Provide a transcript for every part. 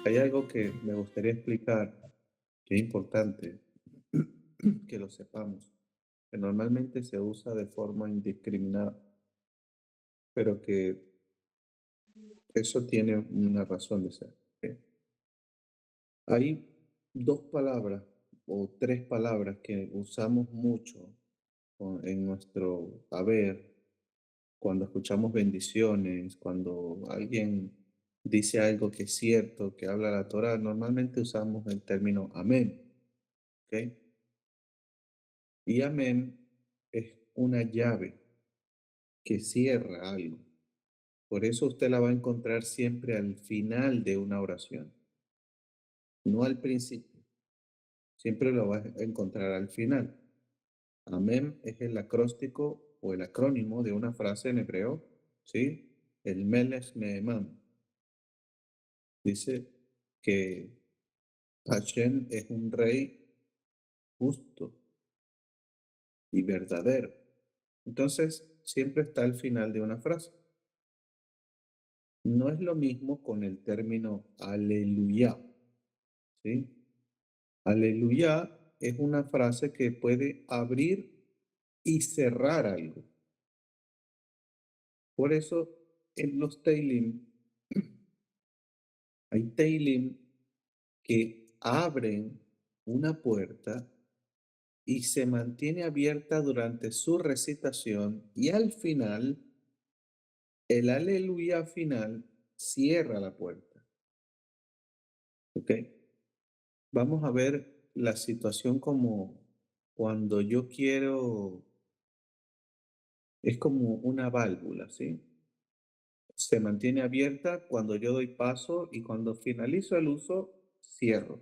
Hay algo que me gustaría explicar, que es importante que lo sepamos, que normalmente se usa de forma indiscriminada, pero que eso tiene una razón de ser. ¿Ok? Hay dos palabras o tres palabras que usamos mucho en nuestro haber cuando escuchamos bendiciones, cuando alguien dice algo que es cierto, que habla la Torah, normalmente usamos el término amén. ¿Ok? Y amén es una llave que cierra algo. Por eso usted la va a encontrar siempre al final de una oración, no al principio. Siempre lo va a encontrar al final. Amén es el acróstico o el acrónimo de una frase en hebreo, ¿sí? El Melech Neeman. Dice que Hashem es un rey justo y verdadero. Entonces, siempre está al final de una frase. No es lo mismo con el término aleluya, ¿sí? Aleluya es una frase que puede abrir y cerrar algo. Por eso en los Teilim hay Teilim que abren una puerta y se mantiene abierta durante su recitación y al final, el aleluya final cierra la puerta. ¿Ok? Vamos a ver la situación como cuando yo quiero, es como una válvula, ¿sí? Se mantiene abierta cuando yo doy paso y cuando finalizo el uso, cierro,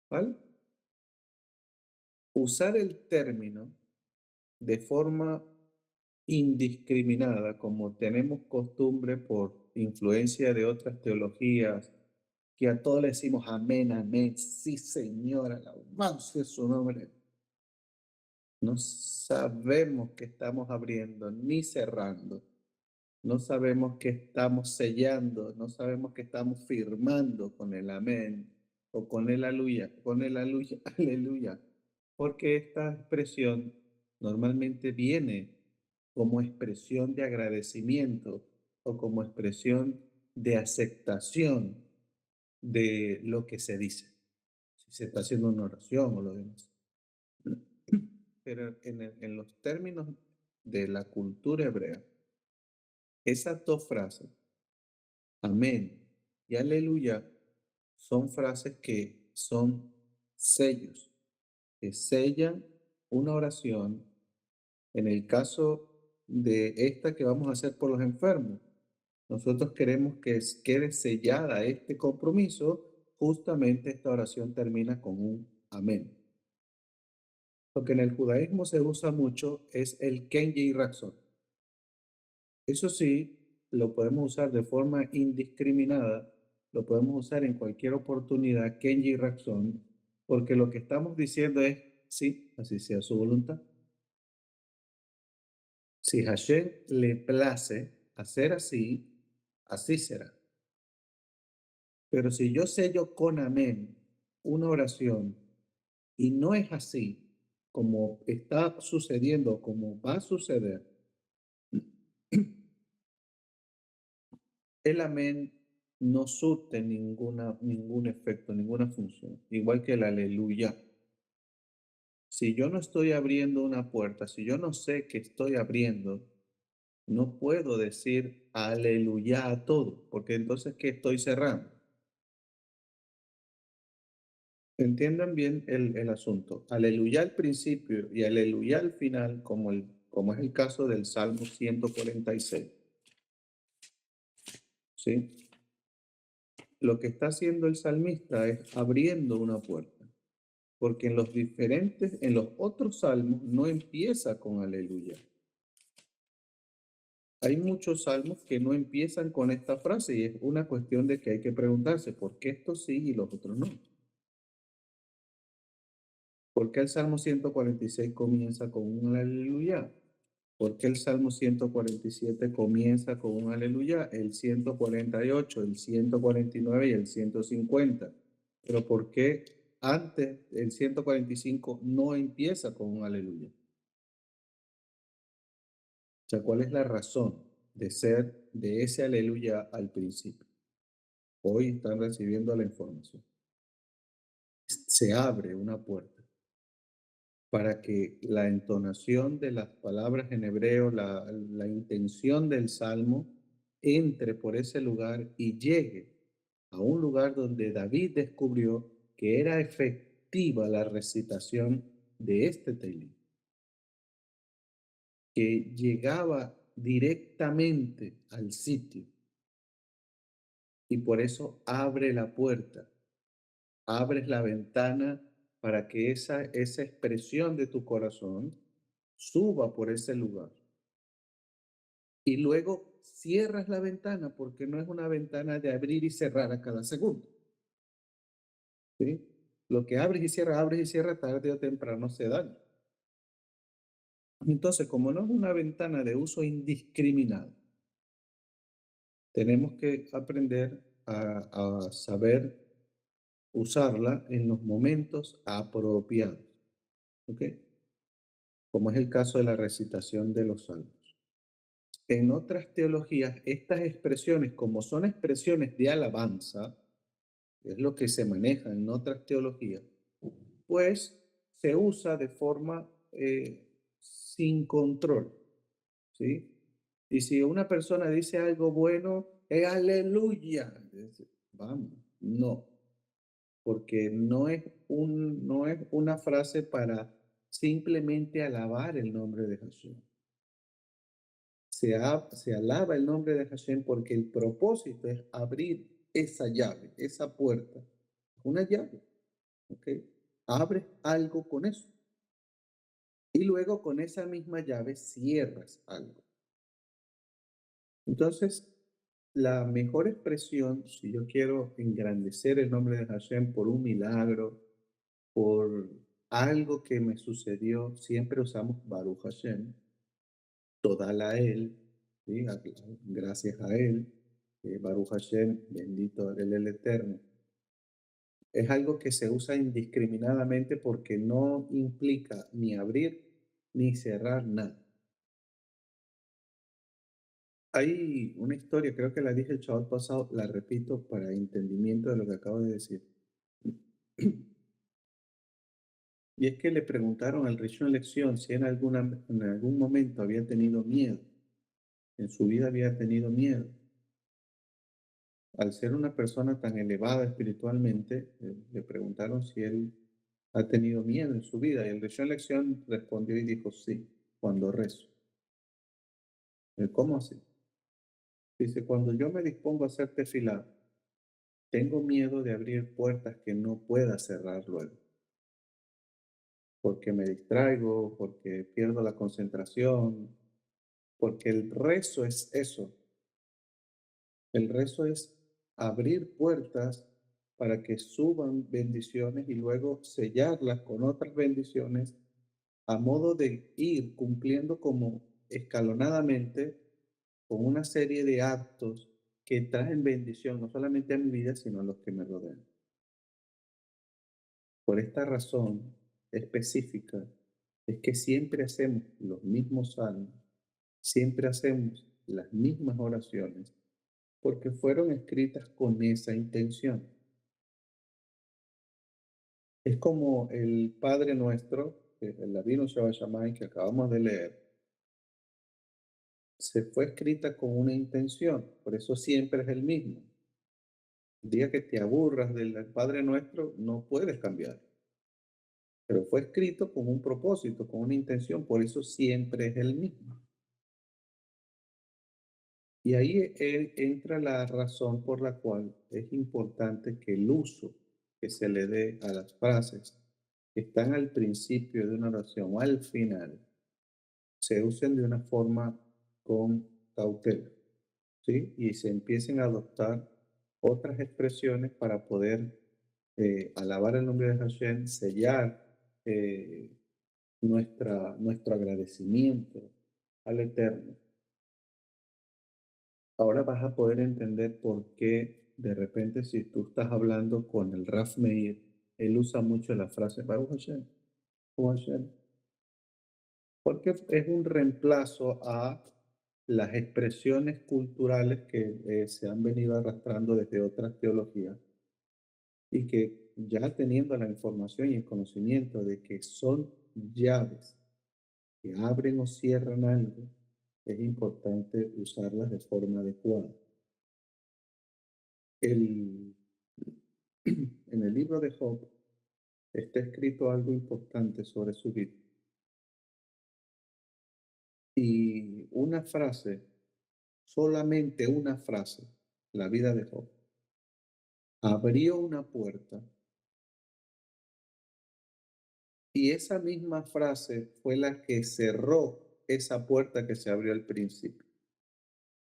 ¿vale? Usar el término de forma indiscriminada, como tenemos costumbre por influencia de otras teologías, que a todos le decimos amén, amén, sí Señor, alabanza es su nombre. No sabemos que estamos abriendo ni cerrando. No sabemos que estamos sellando, no sabemos que estamos firmando con el amén o con el aleluya, aleluya, porque esta expresión normalmente viene como expresión de agradecimiento o como expresión de aceptación de lo que se dice, si se está haciendo una oración o lo demás. Pero en los términos de la cultura hebrea, esas dos frases, amén y aleluya, son frases que son sellos, que sellan una oración. En el caso de esta que vamos a hacer por los enfermos, nosotros queremos que quede sellada este compromiso. Justamente esta oración termina con un amén. Lo que en el judaísmo se usa mucho es el Kenji Raxon. Eso sí, lo podemos usar de forma indiscriminada, lo podemos usar en cualquier oportunidad, Kenji Raxon, porque lo que estamos diciendo es, sí, así sea su voluntad. Si Hashem le place hacer así, así será. Pero si yo sello con amén una oración y no es así como está sucediendo, como va a suceder, el amén no surte ningún efecto, ninguna función, igual que el aleluya. Si yo no estoy abriendo una puerta, si yo no sé que estoy abriendo, no puedo decir aleluya a todo, porque entonces, ¿qué estoy cerrando? Entiendan bien el asunto. Aleluya al principio y aleluya al final, como es el caso del Salmo 146. ¿Sí? Lo que está haciendo el salmista es abriendo una puerta, porque en los otros salmos no empieza con aleluya. Hay muchos salmos que no empiezan con esta frase y es una cuestión de que hay que preguntarse por qué estos sí y los otros no. ¿Por qué el Salmo 146 comienza con un aleluya? ¿Por qué el Salmo 147 comienza con un aleluya? El 148, el 149 y el 150. Pero ¿por qué antes el 145 no empieza con un aleluya? O sea, ¿cuál es la razón de ser de ese aleluya al principio? Hoy están recibiendo la información. Se abre una puerta para que la entonación de las palabras en hebreo, la intención del salmo, entre por ese lugar y llegue a un lugar donde David descubrió que era efectiva la recitación de este Tehilim, que llegaba directamente al sitio y por eso abre la puerta, abres la ventana para que esa expresión de tu corazón suba por ese lugar. Y luego cierras la ventana porque no es una ventana de abrir y cerrar a cada segundo. ¿Sí? Lo que abres y cierras, tarde o temprano se daña. Entonces, como no es una ventana de uso indiscriminado, tenemos que aprender a saber usarla en los momentos apropiados. ¿Ok? Como es el caso de la recitación de los salmos. En otras teologías, estas expresiones, como son expresiones de alabanza, es lo que se maneja en otras teologías, pues se usa de forma sin control, ¿sí? Y si una persona dice algo bueno, es aleluya. Vamos, no, porque no es una frase para simplemente alabar el nombre de Jesús. Se alaba el nombre de Hashem porque el propósito es abrir esa llave, esa puerta. Una llave, ¿ok? Abres algo con eso. Y luego con esa misma llave cierras algo. Entonces, la mejor expresión, si yo quiero engrandecer el nombre de Hashem por un milagro, por algo que me sucedió, siempre usamos Baruch Hashem, toda a Él, ¿sí? Gracias a Él, Baruch Hashem, bendito Él el Eterno. Es algo que se usa indiscriminadamente porque no implica ni abrir ni cerrar nada. Hay una historia, creo que la dije el chaval pasado, la repito para entendimiento de lo que acabo de decir. Y es que le preguntaron al Rishon Lección si en algún momento había tenido miedo, en su vida había tenido miedo. Al ser una persona tan elevada espiritualmente, le preguntaron si él ha tenido miedo en su vida. Y el Rishon Lección respondió y dijo, sí, cuando rezo. ¿Cómo así? Dice, cuando yo me dispongo a hacer tefilá, tengo miedo de abrir puertas que no pueda cerrar luego, porque me distraigo, porque pierdo la concentración, porque el rezo es eso. El rezo es abrir puertas para que suban bendiciones y luego sellarlas con otras bendiciones a modo de ir cumpliendo como escalonadamente con una serie de actos que traen bendición no solamente a mi vida, sino a los que me rodean. Por esta razón específica es que siempre hacemos los mismos salmos, siempre hacemos las mismas oraciones, porque fueron escritas con esa intención. Es como el Padre Nuestro, el Ladino Shabbat Shammai que acabamos de leer, se fue escrita con una intención, por eso siempre es el mismo. El día que te aburras del Padre Nuestro, no puedes cambiar, pero fue escrito con un propósito, con una intención, por eso siempre es el mismo. Y ahí entra la razón por la cual es importante que el uso que se le dé a las frases que están al principio de una oración o al final se usen de una forma con cautela, ¿sí? Y se empiecen a adoptar otras expresiones para poder alabar el nombre de Hashem, sellar nuestro agradecimiento al Eterno. Ahora vas a poder entender por qué de repente si tú estás hablando con el Raf Meir, él usa mucho la frase Baruch Hashem, Baruch Hashem, porque es un reemplazo a las expresiones culturales que se han venido arrastrando desde otras teologías y que ya teniendo la información y el conocimiento de que son llaves que abren o cierran algo, es importante usarlas de forma adecuada. El, en el libro de Job está escrito algo importante sobre su vida. Y una frase, solamente una frase, la vida de Job, abrió una puerta y esa misma frase fue la que cerró esa puerta que se abrió al principio.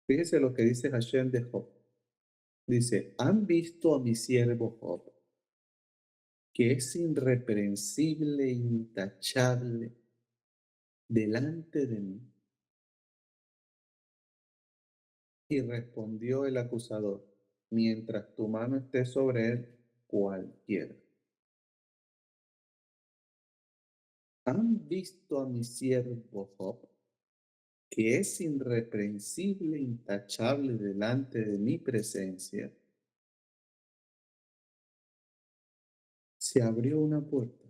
Fíjese lo que dice Hashem de Job. Dice, ¿han visto a mi siervo Job, que es irreprensible, intachable delante de mí? Y respondió el acusador, mientras tu mano esté sobre él, cualquiera. ¿Han visto a mi siervo Job, que es irreprensible, intachable delante de mi presencia? Se abrió una puerta.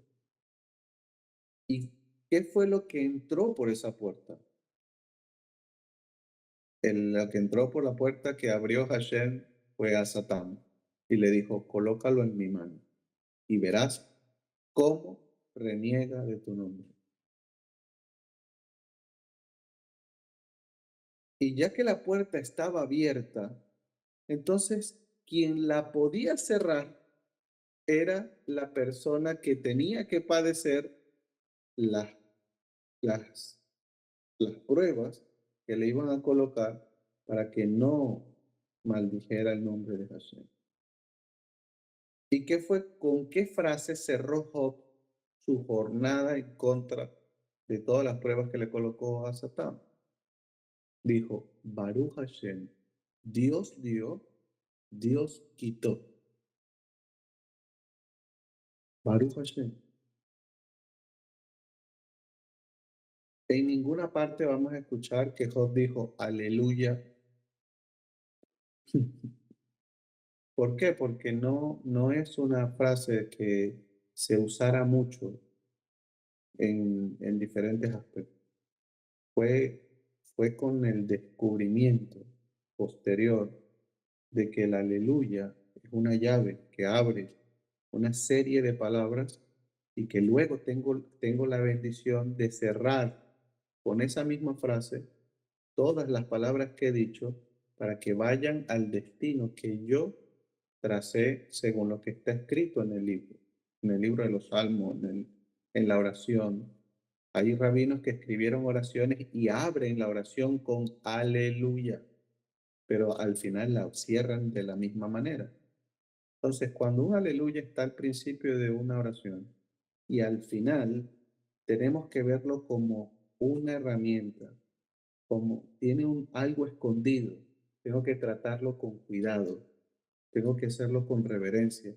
¿Y qué fue lo que entró por esa puerta? Lo que entró por la puerta que abrió Hashem fue a Satán y le dijo, colócalo en mi mano y verás cómo reniega de tu nombre. Y ya que la puerta estaba abierta, entonces quien la podía cerrar era la persona que tenía que padecer las, las, las pruebas que le iban a colocar para que no maldijera el nombre de Hashem. ¿Y qué fue, con qué frase cerró Job su jornada en contra de todas las pruebas que le colocó a Satán? Dijo, Baruch Hashem, Dios dio, Dios quitó. Baruch Hashem. En ninguna parte vamos a escuchar que Job dijo, aleluya. ¿Por qué? Porque no es una frase que se usara mucho en diferentes aspectos. Fue, fue con el descubrimiento posterior de que el aleluya es una llave que abre una serie de palabras y que luego tengo la bendición de cerrar con esa misma frase todas las palabras que he dicho para que vayan al destino que yo tracé según lo que está escrito en el libro de los Salmos, en la oración. Hay rabinos que escribieron oraciones y abren la oración con aleluya, pero al final la cierran de la misma manera. Entonces, cuando un aleluya está al principio de una oración y al final, tenemos que verlo como una herramienta, como tiene algo escondido. Tengo que tratarlo con cuidado, tengo que hacerlo con reverencia,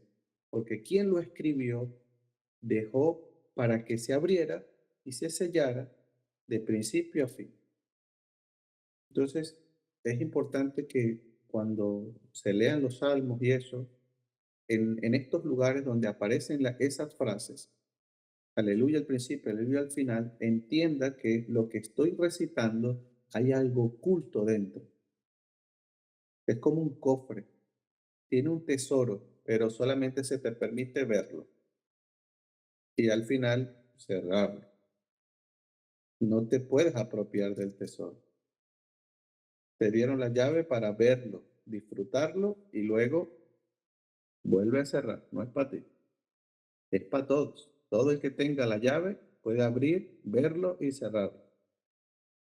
porque quien lo escribió dejó para que se abriera y se sellara de principio a fin. Entonces, es importante que cuando se lean los salmos y eso, en estos lugares donde aparecen esas frases, aleluya al principio, aleluya al final, entienda que lo que estoy recitando hay algo oculto dentro. Es como un cofre, tiene un tesoro, pero solamente se te permite verlo y al final cerrarlo. No te puedes apropiar del tesoro. Te dieron la llave para verlo, disfrutarlo y luego vuelve a cerrar. No es para ti, es para todos. Todo el que tenga la llave puede abrir, verlo y cerrarlo.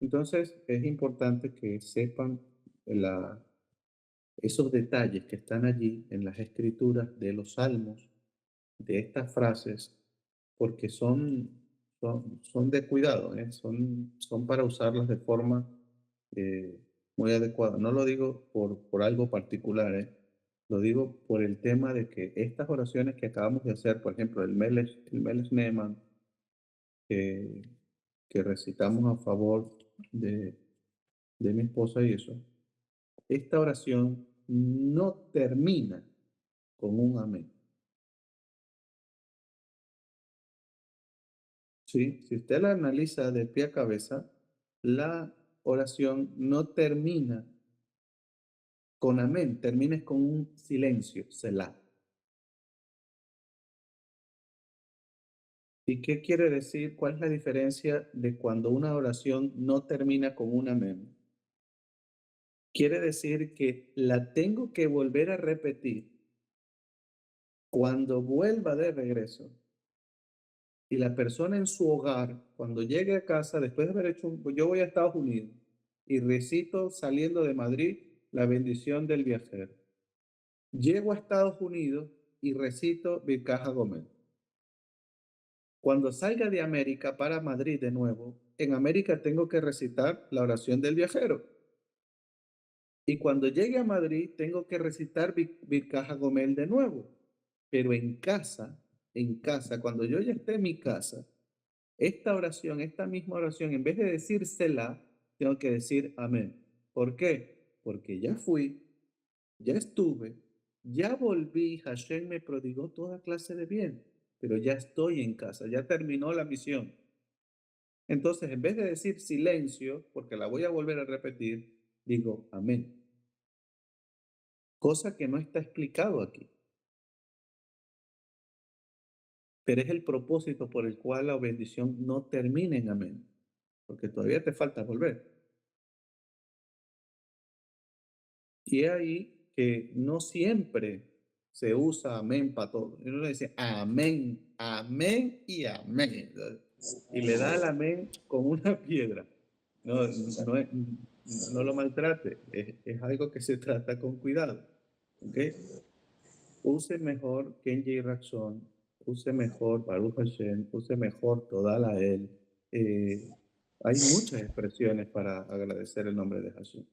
Entonces es importante que sepan la, esos detalles que están allí en las escrituras de los salmos, de estas frases, porque son son de cuidado, ¿eh? Son para usarlas de forma eh, muy adecuada. No lo digo por algo particular, ¿eh? Lo digo por el tema de que estas oraciones que acabamos de hacer, por ejemplo, el Meles Neeman, que, que recitamos a favor de, de mi esposa y eso, esta oración no termina con un amén. Sí, si usted la analiza de pie a cabeza, la oración no termina con amén, termina con un silencio, selah. ¿Y qué quiere decir? ¿Cuál es la diferencia de cuando una oración no termina con un amén? Quiere decir que la tengo que volver a repetir cuando vuelva de regreso y la persona en su hogar, cuando llegue a casa, después de haber hecho yo voy a Estados Unidos y recito saliendo de Madrid la bendición del viajero. Llego a Estados Unidos y recito Birkaja Gómez. Cuando salga de América para Madrid de nuevo, en América tengo que recitar la oración del viajero. Y cuando llegue a Madrid, tengo que recitar Birkaja Gomel de nuevo. Pero en casa, cuando yo ya esté en mi casa, esta oración, esta misma oración, en vez de decir Selah, tengo que decir amén. ¿Por qué? Porque ya fui, ya estuve, ya volví, Hashem me prodigó toda clase de bien, pero ya estoy en casa, ya terminó la misión. Entonces, en vez de decir silencio, porque la voy a volver a repetir, digo amén. Cosa que no está explicado aquí, pero es el propósito por el cual la bendición no termina en amén, porque todavía te falta volver. Y es ahí que no siempre se usa amén para todo. Y uno le dice amén, amén y amén. Y le da el amén con una piedra. No, no, no lo maltrate, es algo que se trata con cuidado. ¿Ok? Use mejor Kenji Raxon, use mejor Baruch Hashem, use mejor Todala él. Hay muchas expresiones para agradecer el nombre de Hashem.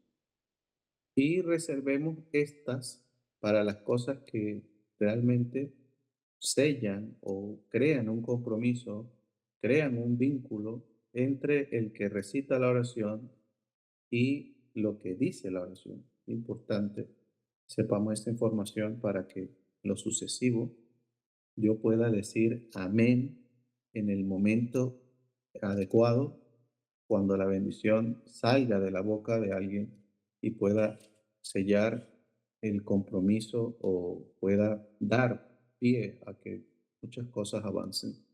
Y reservemos estas para las cosas que realmente sellan o crean un compromiso, crean un vínculo entre el que recita la oración y lo que dice la oración. Importante, sepamos esta información para que lo sucesivo yo pueda decir amén en el momento adecuado, cuando la bendición salga de la boca de alguien y pueda sellar el compromiso o pueda dar pie a que muchas cosas avancen.